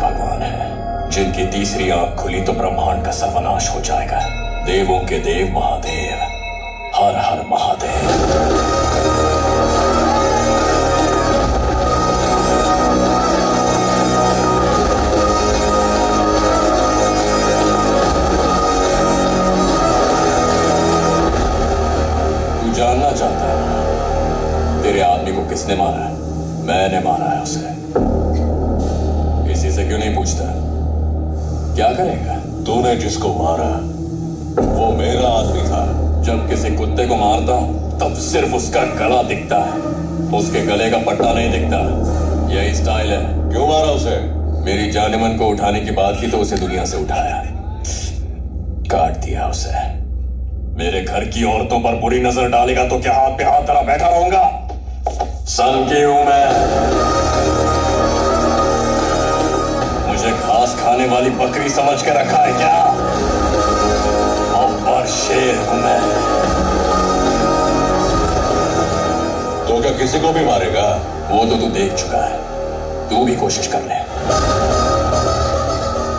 भगवान हैं जिनकी तीसरी आंख खुली तो ब्रह्मांड का सर्वनाश हो जाएगा। देवों के देव महादेव, हर हर महादेव। जानना चाहता है तेरे आदमी को किसने मारा है? मैंने मारा है उसे। किसी से क्यों नहीं पूछता? क्या करेगा? तूने जिसको मारा वो मेरा आदमी था। जब किसी कुत्ते को मारता हूं तब सिर्फ उसका गला दिखता है, उसके गले का पट्टा नहीं दिखता। यही स्टाइल है। क्यों मारा उसे? मेरी जान-ए-मन को उठाने की बात की तो उसे दुनिया से उठाया, काट दिया उसे। मेरे घर की औरतों पर बुरी नजर डालेगा तो क्या हाथ पे हाथ धरा बैठा रहूंगा? सन की हूं मैं, मुझे घास खाने वाली बकरी समझ के रखा है क्या? अब्बर शेर हूं मैं। तो क्या किसी को भी मारेगा? वो तो तू देख चुका है, तू भी कोशिश कर ले,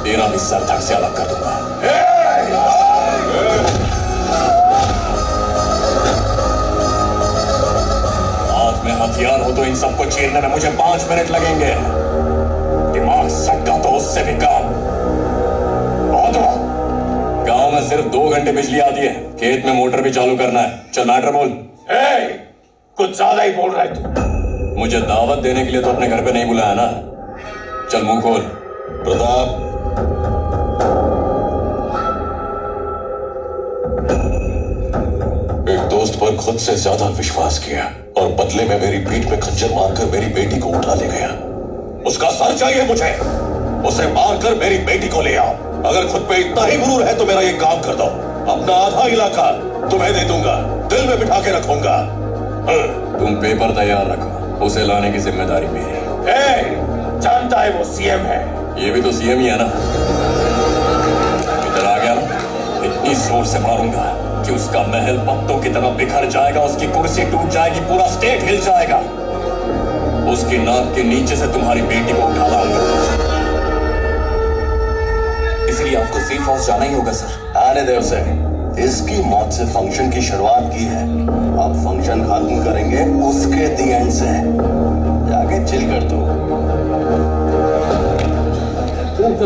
तेरा भी सर धड़ से अलग कर दूंगा। हाथ में हथियार हो तो इन सबको चीरने में मुझे 5 मिनट लगेंगे। दिमाग सट्टा तो उससे भी काम। बहुत हुआ। गांव में सिर्फ 2 घंटे बिजली आती है, खेत में मोटर भी चालू करना है। चल मैटर बोल। कुछ ज्यादा ही बोल रहा है तू। मुझे दावत देने के लिए तो अपने घर पे नहीं बुलाया ना। चल मुंह खोल। प्रताप, एक दोस्त पर खुद से ज्यादा विश्वास किया और बदले में मेरी पीठ में खंजर मारकर मेरी बेटी को उठा ले गया। उसका सर चाहिए मुझे। उसे मारकर मेरी बेटी को ले आओ। अगर खुद पे इतना ही गुरूर है तो मेरा ये काम कर दो। अपना आधा इलाका तुम्हें दे दूंगा, दिल में बिठा के रखूंगा। तुम पेपर तैयार रखो, उसे लाने की जिम्मेदारी मेरी। जानता है वो सीएम है। ये भी तो सीएम ही है ना। इधर आ गया, इतनी जोर से मारूंगा कि उसका महल पत्तों की तरह बिखर जाएगा, उसकी कुर्सी टूट जाएगी, पूरा स्टेट हिल जाएगा। उसकी नाक के नीचे से तुम्हारी बेटी को उठा लाऊंगा। इसलिए आपको सेफ हाउस जाना ही होगा सर। आने दे उसे। इसकी मौत से फंक्शन की शुरुआत की है, अब फंक्शन खत्म करेंगे उसके दी एंड से। जाके चिल कर दो।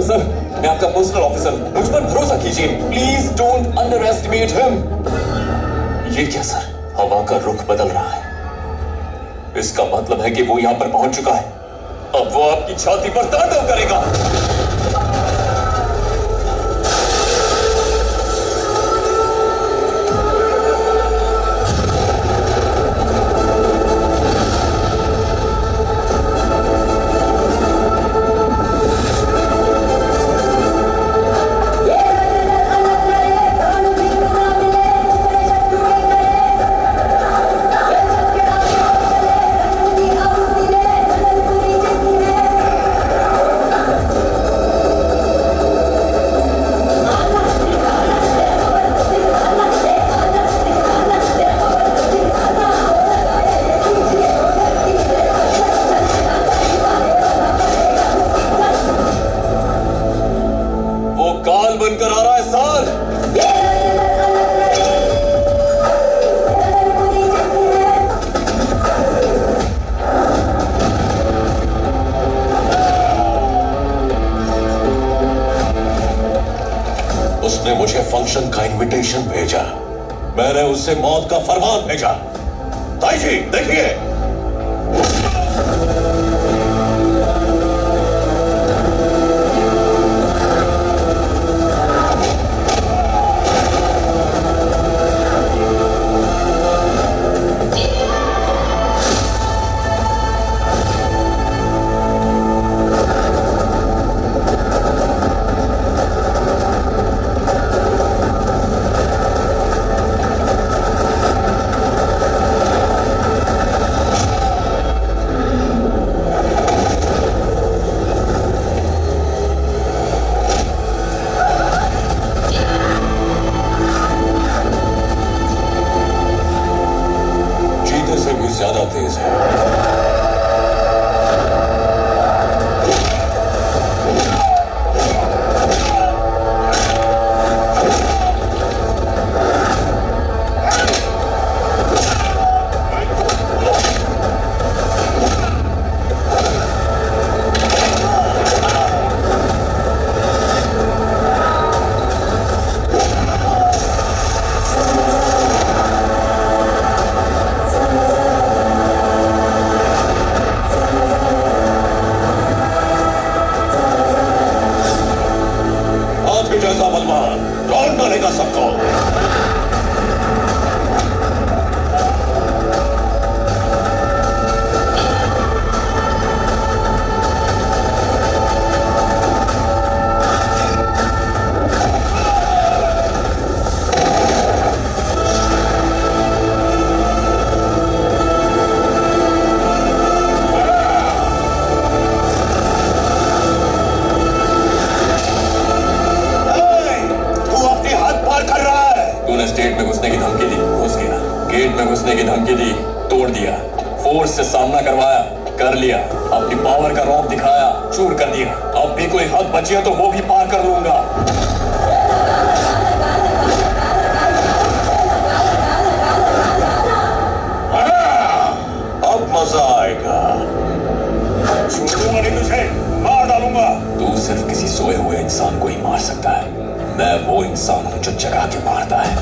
सर, मैं आपका पर्सनल ऑफिसर, मुझ पर भरोसा कीजिए। Please don't under estimate him. ये क्या सर, हवा का रुख बदल रहा है। इसका मतलब है कि वो यहां पर पहुंच चुका है। अब वो आपकी छाती पर तांडव करेगा। बनकर आ रहा है सर। उसने मुझे फंक्शन का इनविटेशन भेजा, मैंने उससे मौत का फरमान भेजा। ताई जी देखिए। सामान, लौट डालेगा सबको। स्टेट में घुसने की धमकी दी, घुस गया। गेट में घुसने की धमकी दी, तोड़ दिया। फोर्स से सामना करवाया, कर लिया। अपनी पावर का रौब दिखाया, चूर कर दिया। अब भी कोई हद बची है तो वो भी पार कर लूंगा। अब मजा आएगा। छोड़ूंगा नहीं तुझे, मार डालूंगा। तू सिर्फ किसी सोए हुए इंसान को ही मार सकता है। मैं वो इंसान हूं जो जगा के मारता है।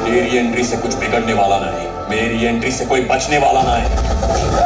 तेरी एंट्री से कुछ बिगड़ने वाला नहीं, मेरी एंट्री से कोई बचने वाला नहीं।